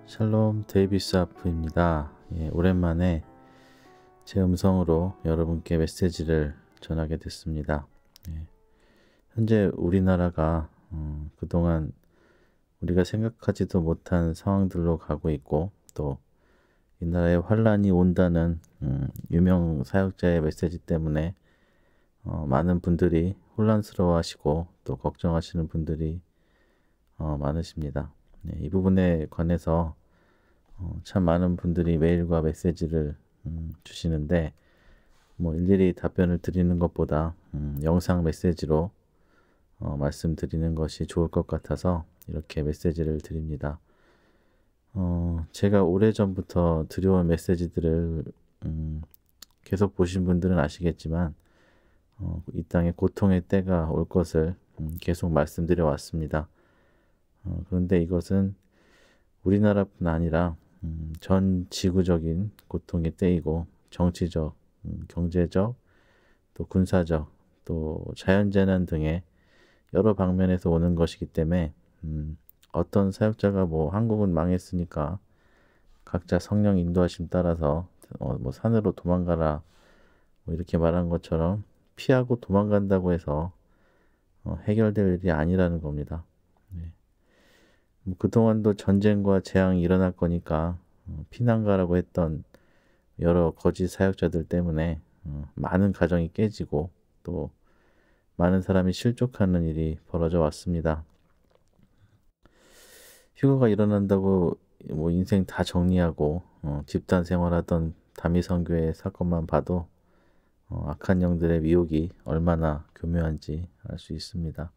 샬롬 데이비스 아프입니다. 오랜만에 제 음성으로 여러분께 메시지를 전하게 됐습니다. 현재 우리나라가 그동안 우리가 생각하지도 못한 상황들로 가고 있고, 또 이 나라에 환란이 온다는 유명 사역자의 메시지 때문에 많은 분들이 혼란스러워하시고 또 걱정하시는 분들이 많으십니다. 이 부분에 관해서 참 많은 분들이 메일과 메시지를 주시는데, 일일이 답변을 드리는 것보다 영상 메시지로 말씀드리는 것이 좋을 것 같아서 이렇게 메시지를 드립니다. 제가 오래전부터 드려온 메시지들을 계속 보신 분들은 아시겠지만, 이 땅에 고통의 때가 올 것을 계속 말씀드려 왔습니다. 그런데 이것은 우리나라뿐 아니라 전 지구적인 고통의 때이고, 정치적, 경제적, 또 군사적, 또 자연재난 등의 여러 방면에서 오는 것이기 때문에 어떤 사역자가 한국은 망했으니까 각자 성령 인도하심 따라서 산으로 도망가라 이렇게 말한 것처럼 피하고 도망간다고 해서 해결될 일이 아니라는 겁니다. 그동안도 전쟁과 재앙이 일어날 거니까 피난가라고 했던 여러 거짓 사역자들 때문에 많은 가정이 깨지고 또 많은 사람이 실족하는 일이 벌어져 왔습니다. 휴가가 일어난다고 인생 다 정리하고 집단 생활하던 다미 선교의 사건만 봐도 악한 영들의 미혹이 얼마나 교묘한지 알 수 있습니다.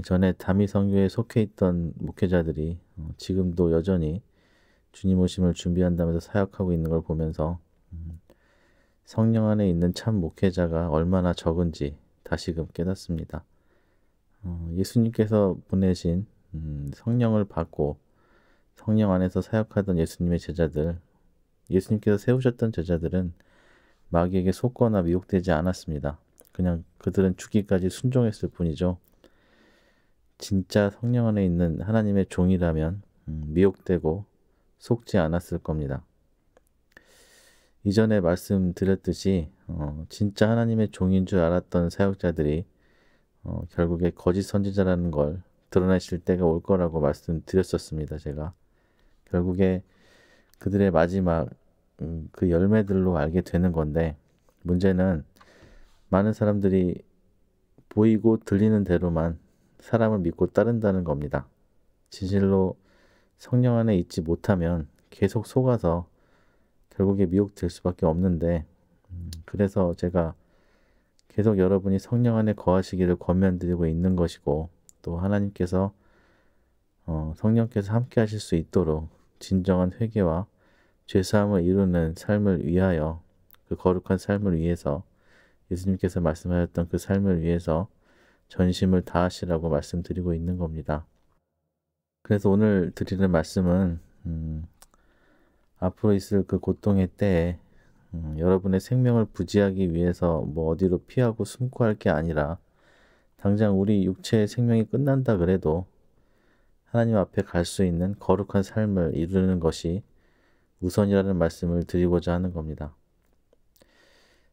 전에 다미 선교에 속해 있던 목회자들이 지금도 여전히 주님 오심을 준비한다면서 사역하고 있는 걸 보면서 성령 안에 있는 참 목회자가 얼마나 적은지 다시금 깨닫습니다. 예수님께서 보내신 성령을 받고 성령 안에서 사역하던 예수님의 제자들, 예수님께서 세우셨던 제자들은 마귀에게 속거나 미혹되지 않았습니다. 그냥 그들은 죽기까지 순종했을 뿐이죠. 진짜 성령 안에 있는 하나님의 종이라면 미혹되고 속지 않았을 겁니다. 이전에 말씀드렸듯이 진짜 하나님의 종인 줄 알았던 사역자들이 결국에 거짓 선지자라는 걸 드러내실 때가 올 거라고 말씀드렸었습니다. 제가 결국에 그들의 마지막 그 열매들로 알게 되는 건데, 문제는 많은 사람들이 보이고 들리는 대로만 사람을 믿고 따른다는 겁니다. 진실로 성령 안에 있지 못하면 계속 속아서 결국에 미혹될 수밖에 없는데, 그래서 제가 계속 여러분이 성령 안에 거하시기를 권면드리고 있는 것이고, 또 하나님께서 성령께서 함께 하실 수 있도록 진정한 회개와 죄사함을 이루는 삶을 위하여, 그 거룩한 삶을 위해서, 예수님께서 말씀하셨던 그 삶을 위해서 전심을 다하시라고 말씀드리고 있는 겁니다. 그래서 오늘 드리는 말씀은 앞으로 있을 그 고통의 때에 여러분의 생명을 부지하기 위해서 어디로 피하고 숨고 할 게 아니라, 당장 우리 육체의 생명이 끝난다 그래도 하나님 앞에 갈 수 있는 거룩한 삶을 이루는 것이 우선이라는 말씀을 드리고자 하는 겁니다.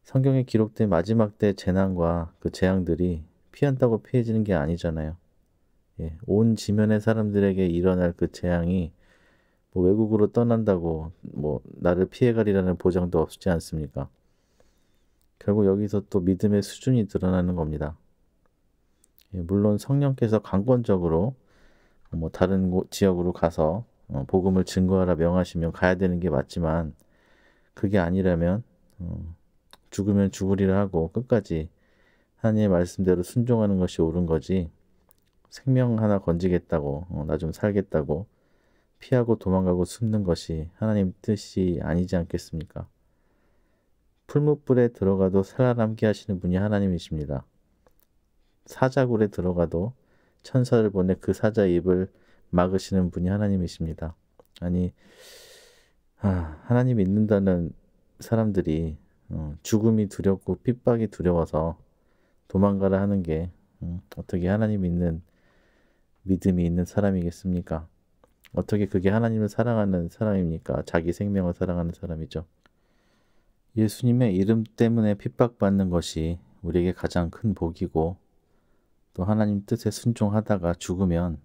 성경에 기록된 마지막 때 재난과 그 재앙들이 피한다고 피해지는 게 아니잖아요. 온 지면의 사람들에게 일어날 그 재앙이 외국으로 떠난다고 나를 피해가리라는 보장도 없지 않습니까? 결국 여기서 또 믿음의 수준이 드러나는 겁니다. 물론 성령께서 강권적으로 다른 지역으로 가서 복음을 증거하라 명하시면 가야 되는 게 맞지만, 그게 아니라면 죽으면 죽으리라 하고 끝까지 하나님의 말씀대로 순종하는 것이 옳은 거지, 생명 하나 건지겠다고 나 좀 살겠다고 피하고 도망가고 숨는 것이 하나님 뜻이 아니지 않겠습니까? 풀무불에 들어가도 살아남게 하시는 분이 하나님이십니다. 사자굴에 들어가도 천사를 보내 그 사자의 입을 막으시는 분이 하나님이십니다. 아니, 하나님 믿는다는 사람들이 죽음이 두렵고 핍박이 두려워서 도망가라 하는 게 어떻게 하나님 믿는 믿음이 있는 사람이겠습니까? 어떻게 그게 하나님을 사랑하는 사람입니까? 자기 생명을 사랑하는 사람이죠. 예수님의 이름 때문에 핍박받는 것이 우리에게 가장 큰 복이고, 또 하나님 뜻에 순종하다가 죽으면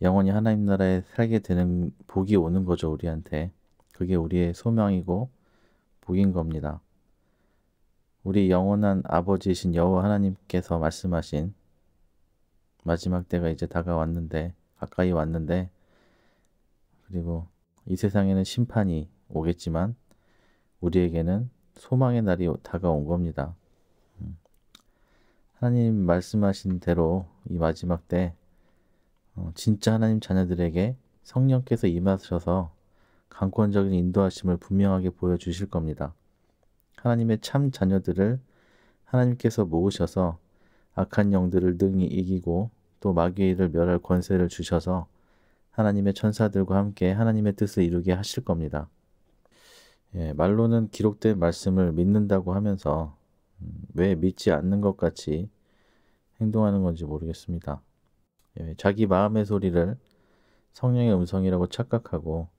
영원히 하나님 나라에 살게 되는 복이 오는 거죠, 우리한테. 그게 우리의 소망이고 복인 겁니다. 우리 영원한 아버지이신 여호와 하나님께서 말씀하신 마지막 때가 이제 다가왔는데, 가까이 왔는데, 그리고 이 세상에는 심판이 오겠지만 우리에게는 소망의 날이 다가온 겁니다. 하나님 말씀하신 대로 이 마지막 때 진짜 하나님 자녀들에게 성령께서 임하셔서 강권적인 인도하심을 분명하게 보여주실 겁니다. 하나님의 참 자녀들을 하나님께서 모으셔서 악한 영들을 능히 이기고 또 마귀의 일을 멸할 권세를 주셔서 하나님의 천사들과 함께 하나님의 뜻을 이루게 하실 겁니다. 말로는 기록된 말씀을 믿는다고 하면서 왜 믿지 않는 것 같이 행동하는 건지 모르겠습니다. 자기 마음의 소리를 성령의 음성이라고 착각하고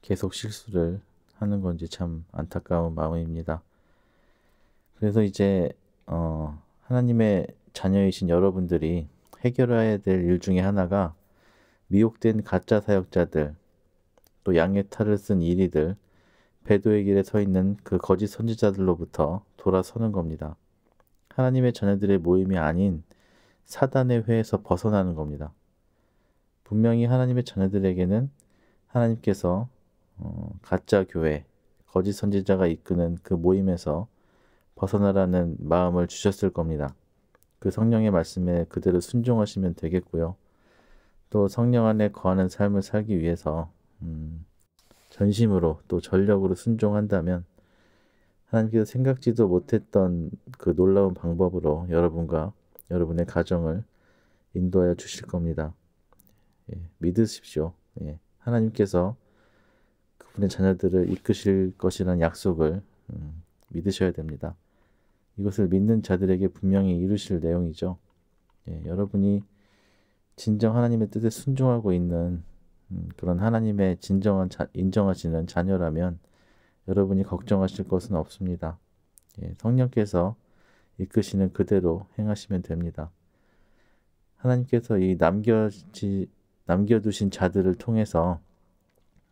계속 실수를 하는 건지 참 안타까운 마음입니다. 그래서 이제 하나님의 자녀이신 여러분들이 해결해야 될 일 중에 하나가 미혹된 가짜 사역자들, 또 양의 탈을 쓴 이리들, 배도의 길에 서 있는 그 거짓 선지자들로부터 돌아서는 겁니다. 하나님의 자녀들의 모임이 아닌 사단의 회에서 벗어나는 겁니다. 분명히 하나님의 자녀들에게는 하나님께서 가짜 교회, 거짓 선지자가 이끄는 그 모임에서 벗어나라는 마음을 주셨을 겁니다. 그 성령의 말씀에 그대로 순종하시면 되겠고요. 또 성령 안에 거하는 삶을 살기 위해서 전심으로 또 전력으로 순종한다면 하나님께서 생각지도 못했던 그 놀라운 방법으로 여러분과 여러분의 가정을 인도하여 주실 겁니다. 믿으십시오. 하나님께서 그분의 자녀들을 이끄실 것이라는 약속을 믿으셔야 됩니다. 이것을 믿는 자들에게 분명히 이루실 내용이죠. 여러분이 진정 하나님의 뜻에 순종하고 있는 그런 하나님의 진정한 인정하시는 자녀라면 여러분이 걱정하실 것은 없습니다. 성령께서 이끄시는 그대로 행하시면 됩니다. 하나님께서 이 남겨두신 자들을 통해서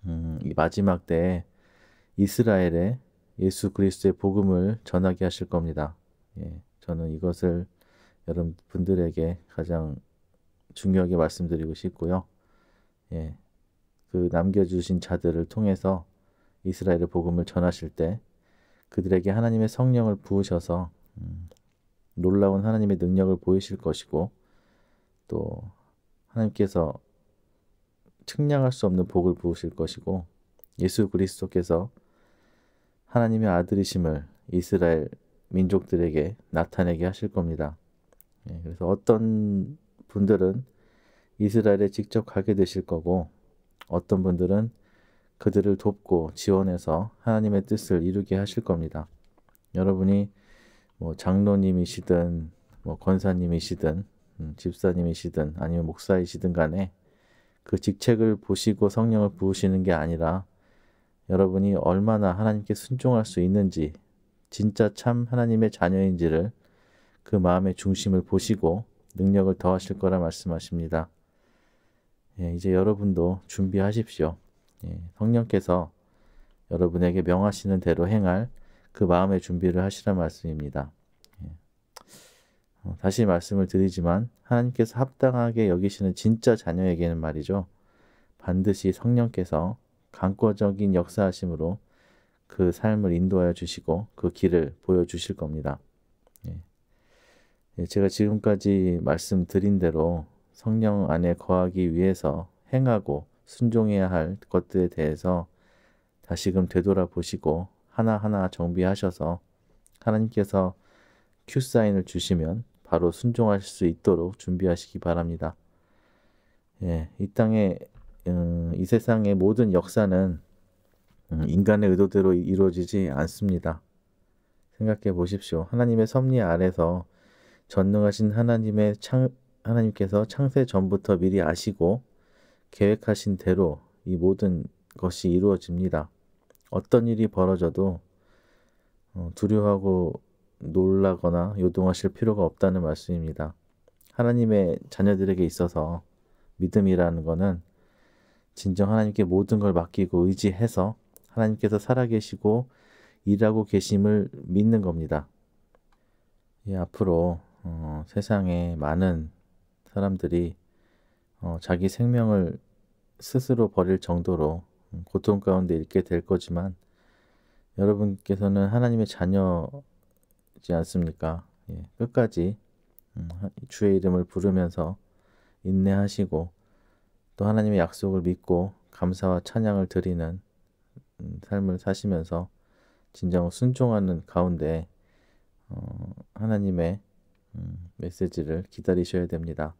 이 마지막 때에 이스라엘에 예수 그리스도의 복음을 전하게 하실 겁니다. 저는 이것을 여러분들에게 가장 중요하게 말씀드리고 싶고요. 그 남겨주신 자들을 통해서 이스라엘의 복음을 전하실 때 그들에게 하나님의 성령을 부으셔서 놀라운 하나님의 능력을 보이실 것이고 또 하나님께서 측량할 수 없는 복을 부으실 것이고 예수 그리스도께서 하나님의 아들이심을 이스라엘 민족들에게 나타내게 하실 겁니다. 그래서 어떤 분들은 이스라엘에 직접 가게 되실 거고 어떤 분들은 그들을 돕고 지원해서 하나님의 뜻을 이루게 하실 겁니다. 여러분이 장로님이시든 권사님이시든 집사님이시든 아니면 목사이시든 간에 그 직책을 보시고 성령을 부으시는 게 아니라 여러분이 얼마나 하나님께 순종할 수 있는지 진짜 참 하나님의 자녀인지를 그 마음의 중심을 보시고 능력을 더하실 거라 말씀하십니다. 이제 여러분도 준비하십시오. 성령께서 여러분에게 명하시는 대로 행할 그 마음의 준비를 하시라 말씀입니다. 다시 말씀을 드리지만 하나님께서 합당하게 여기시는 진짜 자녀에게는 말이죠. 반드시 성령께서 강권적인 역사하심으로 그 삶을 인도하여 주시고 그 길을 보여주실 겁니다. 제가 지금까지 말씀드린 대로 성령 안에 거하기 위해서 행하고 순종해야 할 것들에 대해서 다시금 되돌아보시고 하나하나 정비하셔서 하나님께서 큐사인을 주시면 바로 순종하실 수 있도록 준비하시기 바랍니다. 이 땅에 이 세상의 모든 역사는 인간의 의도대로 이루어지지 않습니다. 생각해 보십시오. 하나님의 섭리 아래서 전능하신 하나님께서 창세 전부터 미리 아시고 계획하신 대로 이 모든 것이 이루어집니다. 어떤 일이 벌어져도 두려워하고 놀라거나 요동하실 필요가 없다는 말씀입니다. 하나님의 자녀들에게 있어서 믿음이라는 것은 진정 하나님께 모든 걸 맡기고 의지해서 하나님께서 살아계시고 일하고 계심을 믿는 겁니다. 앞으로 세상에 많은 사람들이 자기 생명을 스스로 버릴 정도로 고통 가운데 있게 될 거지만 여러분께서는 하나님의 자녀지 않습니까? 끝까지 주의 이름을 부르면서 인내하시고 또 하나님의 약속을 믿고 감사와 찬양을 드리는 삶을 사시면서 진정 순종하는 가운데 하나님의 메시지를 기다리셔야 됩니다.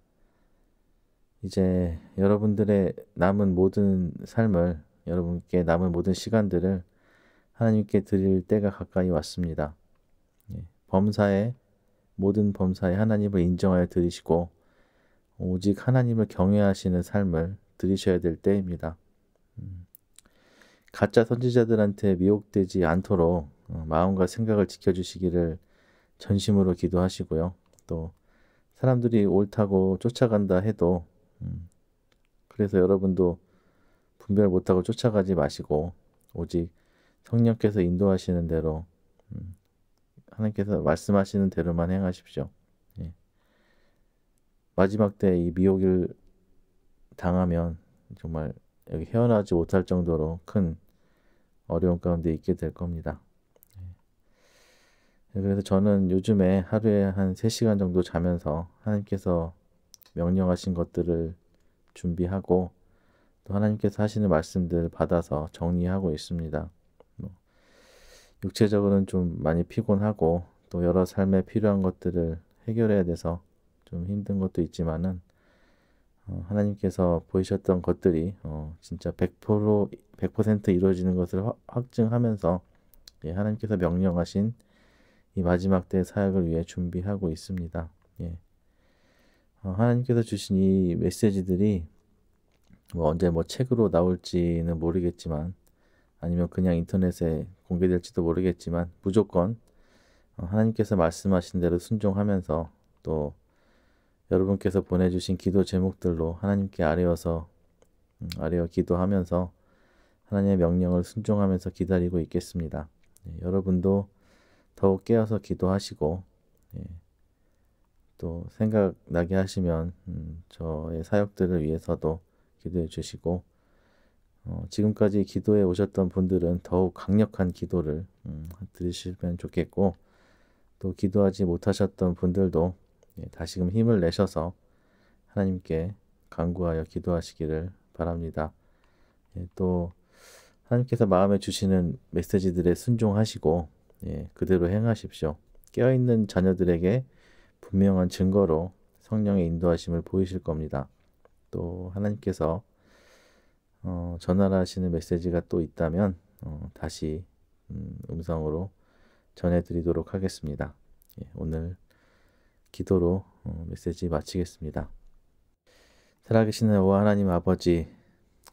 이제 여러분들의 남은 모든 삶을, 여러분께 남은 모든 시간들을 하나님께 드릴 때가 가까이 왔습니다. 모든 범사에 하나님을 인정하여 드리시고 오직 하나님을 경외하시는 삶을 드리셔야 될 때입니다. 가짜 선지자들한테 미혹되지 않도록 마음과 생각을 지켜주시기를 전심으로 기도하시고요. 또 사람들이 옳다고 쫓아간다 해도 그래서 여러분도 분별 못하고 쫓아가지 마시고 오직 성령께서 인도하시는 대로 하나님께서 말씀하시는 대로만 행하십시오. 마지막 때 이 미혹을 당하면 정말 여기 헤어나지 못할 정도로 큰 어려움 가운데 있게 될 겁니다. 그래서 저는 요즘에 하루에 한 3시간 정도 자면서 하나님께서 명령하신 것들을 준비하고 또 하나님께서 하시는 말씀들 받아서 정리하고 있습니다. 육체적으로는 좀 많이 피곤하고 또 여러 삶에 필요한 것들을 해결해야 돼서 좀 힘든 것도 있지만은 하나님께서 보이셨던 것들이 진짜 100% 이루어지는 것을 확증하면서 하나님께서 명령하신 이 마지막 때 사역을 위해 준비하고 있습니다. 하나님께서 주신 이 메시지들이 언제 책으로 나올지는 모르겠지만 아니면 그냥 인터넷에 공개될지도 모르겠지만 무조건 하나님께서 말씀하신 대로 순종하면서 또 여러분께서 보내주신 기도 제목들로 하나님께 아뢰어 기도하면서 하나님의 명령을 순종하면서 기다리고 있겠습니다. 여러분도 더욱 깨어서 기도하시고 또 생각나게 하시면 저의 사역들을 위해서도 기도해 주시고 지금까지 기도해 오셨던 분들은 더욱 강력한 기도를 드리시면 좋겠고 또 기도하지 못하셨던 분들도 다시금 힘을 내셔서 하나님께 간구하여 기도하시기를 바랍니다. 또 하나님께서 마음에 주시는 메시지들에 순종하시고 그대로 행하십시오. 깨어있는 자녀들에게 분명한 증거로 성령의 인도하심을 보이실 겁니다. 또 하나님께서 전하시는 메시지가 또 있다면 다시 음성으로 전해드리도록 하겠습니다. 오늘 기도로 메시지 마치겠습니다. 살아계신 여호와 하나님 아버지,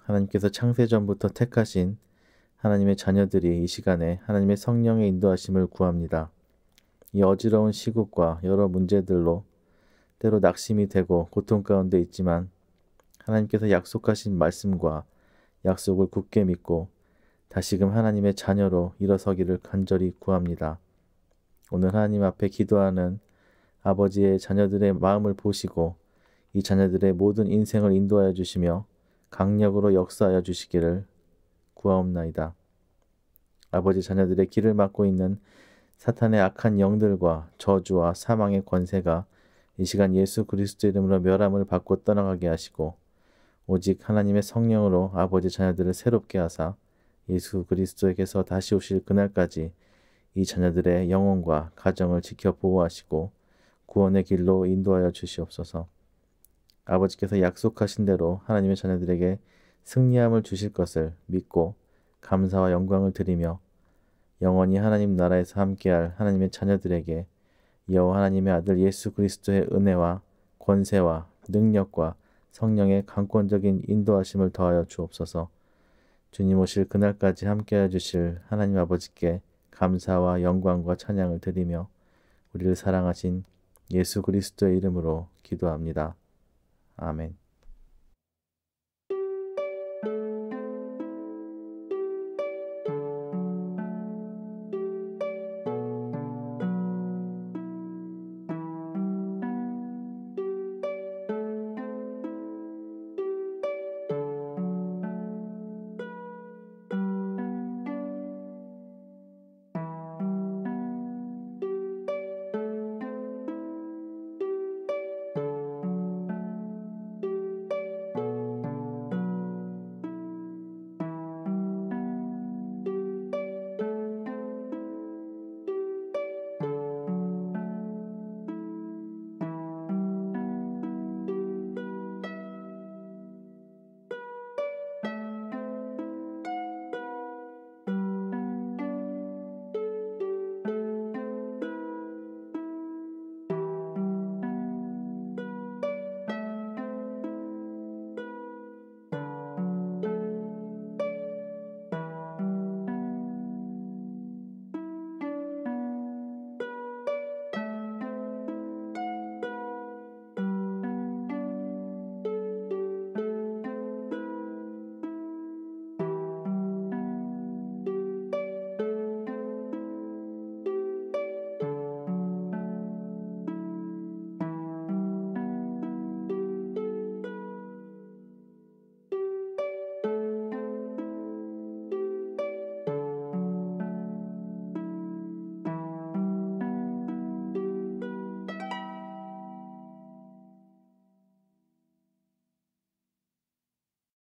하나님께서 창세전부터 택하신 하나님의 자녀들이 이 시간에 하나님의 성령의 인도하심을 구합니다. 이 어지러운 시국과 여러 문제들로 때로 낙심이 되고 고통 가운데 있지만 하나님께서 약속하신 말씀과 약속을 굳게 믿고 다시금 하나님의 자녀로 일어서기를 간절히 구합니다. 오늘 하나님 앞에 기도하는 아버지의 자녀들의 마음을 보시고 이 자녀들의 모든 인생을 인도하여 주시며 강력으로 역사하여 주시기를 구하옵나이다. 아버지 자녀들의 길을 막고 있는 사탄의 악한 영들과 저주와 사망의 권세가 이 시간 예수 그리스도 이름으로 멸함을 받고 떠나가게 하시고 오직 하나님의 성령으로 아버지 자녀들을 새롭게 하사 예수 그리스도에게서 다시 오실 그날까지 이 자녀들의 영혼과 가정을 지켜 보호하시고 구원의 길로 인도하여 주시옵소서. 아버지께서 약속하신 대로 하나님의 자녀들에게 승리함을 주실 것을 믿고 감사와 영광을 드리며 영원히 하나님 나라에서 함께할 하나님의 자녀들에게 여호와 하나님의 아들 예수 그리스도의 은혜와 권세와 능력과 성령의 강권적인 인도하심을 더하여 주옵소서. 주님 오실 그날까지 함께해 주실 하나님 아버지께 감사와 영광과 찬양을 드리며 우리를 사랑하신 예수 그리스도의 이름으로 기도합니다. 아멘.